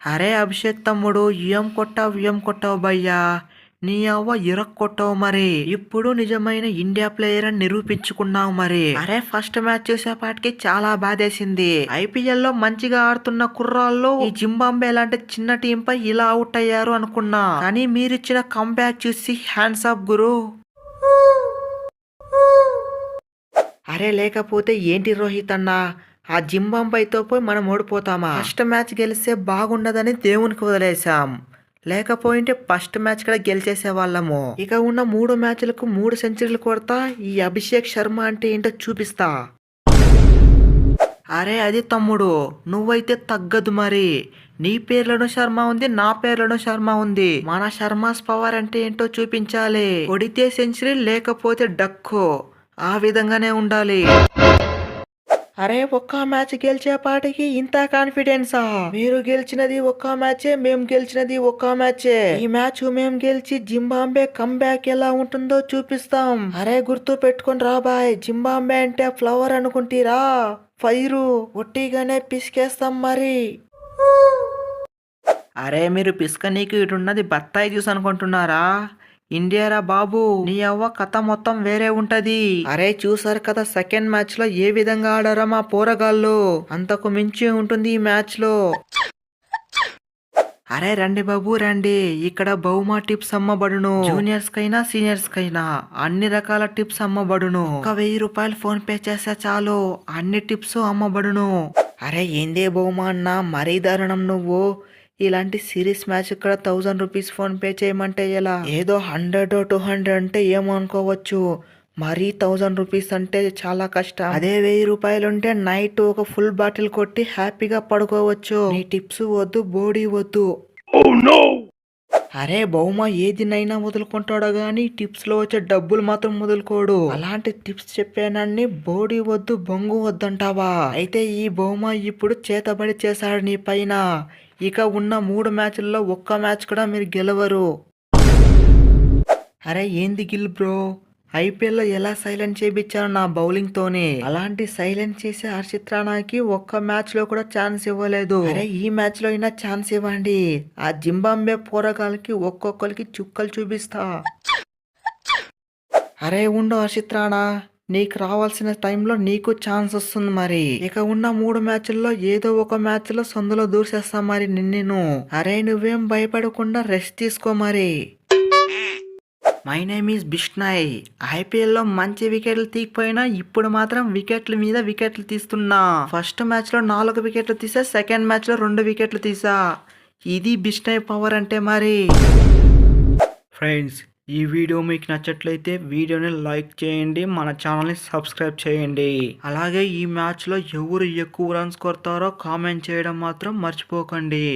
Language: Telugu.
అరే అభిషేక్ తమ్ముడు, ఏం కొట్టావు భయ్యా. నీ అవ్వ కొట్టావు మరి. ఇప్పుడు నిజమైన ఇండియా ప్లేయర్ అని నిరూపించుకున్నావు మరి. అరే ఫస్ట్ మ్యాచ్ చూసేపాటికి చాలా బాధేసింది. ఐపీఎల్ లో మంచిగా ఆడుతున్న కుర్రాళ్ళు ఈ జింబాంబే లాంటి చిన్న టీం పై ఇలా అవుట్ అయ్యారు అనుకున్నా. కానీ మీరిచ్చిన కంబ్యాక్ చూసి హ్యాండ్స్ ఆఫ్ గురు. అరే లేకపోతే ఏంటి రోహిత్ అన్న, ఆ జింబాంబేతో పోయి మనం ఓడిపోతామా? ఫస్ట్ మ్యాచ్ గెలిస్తే బాగుండదని దేవునికి వదిలేసాం. లేకపోయింటే ఫస్ట్ మ్యాచ్ కూడా గెలిచేసే వాళ్ళము. ఇక ఉన్న 3 మ్యాచ్లకు 3 సెంచరీలు కొడతా. ఈ అభిషేక్ శర్మ అంటే ఏంటో చూపిస్తా. అరే అది తమ్ముడు, నువ్వైతే తగ్గదు మరి. నీ పేర్లోనూ శర్మ ఉంది, నా పేర్లోనూ శర్మ ఉంది. మన శర్మాస్ పవర్ అంటే ఏంటో చూపించాలి. కొడితే సెంచరీ, లేకపోతే డక్కో. ఆ విధంగానే ఉండాలి. అరే ఒక్క మ్యాచ్ గెలిచేపాటికి ఇంత కాన్ఫిడెన్సా? మీరు గెలిచినది ఒక్క మ్యాచే, మేము గెలిచినది ఒక్క మ్యాచే. ఈ మ్యాచ్ మేము గెలిచి జింబాంబే కంబ్యాక్ ఎలా ఉంటుందో చూపిస్తాం. అరే గుర్తు పెట్టుకుని రా బాయ్, జింబాంబే అంటే ఫ్లవర్ అనుకుంటీరా? ఫైరు ఒట్టిగానే పిసికేస్తాం మరి. అరే మీరు పిస్కనీకి ఇటున్నది బత్తాయి జ్యూస్ అనుకుంటున్నారా? ఇండియారా బాబు, నీ అవ్వ కథ మొత్తం వేరే ఉంటది. అరే చూసారు కదా సెకండ్ మ్యాచ్ లో ఏ విధంగా ఆడారో మా పోరగాళ్ళు. అంతకు మించి ఉంటుంది ఈ మ్యాచ్ లో. అరే రండి బాబు రండి, ఇక్కడ బహుమా టిప్స్ అమ్మబడును. జూనియర్స్ కైనా సీనియర్స్ కైనా అన్ని రకాల టిప్స్ అమ్మబడును. ఒక 1000 రూపాయలు ఫోన్ పే చేస్తే చాలు, అన్ని టిప్స్ అమ్మబడును. అరే ఏందే బహుమా అన్న, మరీ దారుణం నువ్వు. ఇలాంటి సిరీస్ మ్యాచ్ ఇక్కడ 1000 రూపీస్ ఫోన్ పే చేయమంటే ఎలా? ఏదో 100 200 అంటే ఏమో అనుకోవచ్చు, మరీ 1000 రూపీస్ అంటే చాలా కష్టం. అదే 1000 రూపాయలు ఉంటే నైట్ ఒక ఫుల్ బాటిల్ కొట్టి హ్యాపీగా పడుకోవచ్చు. నీ టిప్స్ వద్దు, బోడీ వద్దు. అరే బహుమా ఏదినైనా వదులుకుంటాడో గానీ టిప్స్ లో వచ్చే డబ్బులు మాత్రం వదులుకోడు. అలాంటి టిప్స్ చెప్పానని బోడీ వద్దు, బొంగు వద్దంటావా? అయితే ఈ బహుమా ఇప్పుడు చేతబడి చేశాడు నీ పైన. ఇక ఉన్న 3 మ్యాచ్ల్లో ఒక్క మ్యాచ్ కూడా మీరు గెలవరు. అరే ఏంది గిల్ బ్రో, ఐపీఎల్లో ఎలా సైలెంట్ చేయించాను నా బౌలింగ్ తోనే, అలాంటి సైలెంట్ చేసే హర్షిత్ రాణాకి ఒక్క మ్యాచ్ లో కూడా ఛాన్స్ ఇవ్వలేదు. అరే ఈ మ్యాచ్ లో అయినా ఛాన్స్ ఇవ్వండి. ఆ జింబాంబే పోరగాళ్ళకి ఒక్కొక్కరికి చుక్కలు చూపిస్తా. అరే ఉండు హర్షిత్ రాణా, నీకు రావాల్సిన టైంలో నీకు ఛాన్స్ వస్తుంది మరి. ఇక ఉన్న 3 మ్యాచ్ల్లో ఏదో ఒక మ్యాచ్ లో సందులో దూసేస్తా మరి నిన్ను. అరే నువ్వేం భయపడకుండా రెస్ట్ తీసుకో మరి. My name is Bishnoi. IPL లో మంచి వికెట్లు తీకపోయినా ఇప్పుడు మాత్రం వికెట్ల మీద వికెట్లు తీస్తున్నా. ఫస్ట్ మ్యాచ్ లో 4 వికెట్లు తీసా, సెకండ్ మ్యాచ్ లో 2 వికెట్లు తీసా. ఇది బిష్నాయ్ పవర్ అంటే మరి. ఫ్రెండ్స్ ఈ వీడియో మీకు నచ్చట్లయితే వీడియోని లైక్ చేయండి, మన ఛానల్ని సబ్స్క్రైబ్ చేయండి. అలాగే ఈ మ్యాచ్లో ఎవరు ఎక్కువ రన్స్ కొడతారో కామెంట్ చేయడం మాత్రం మర్చిపోకండి.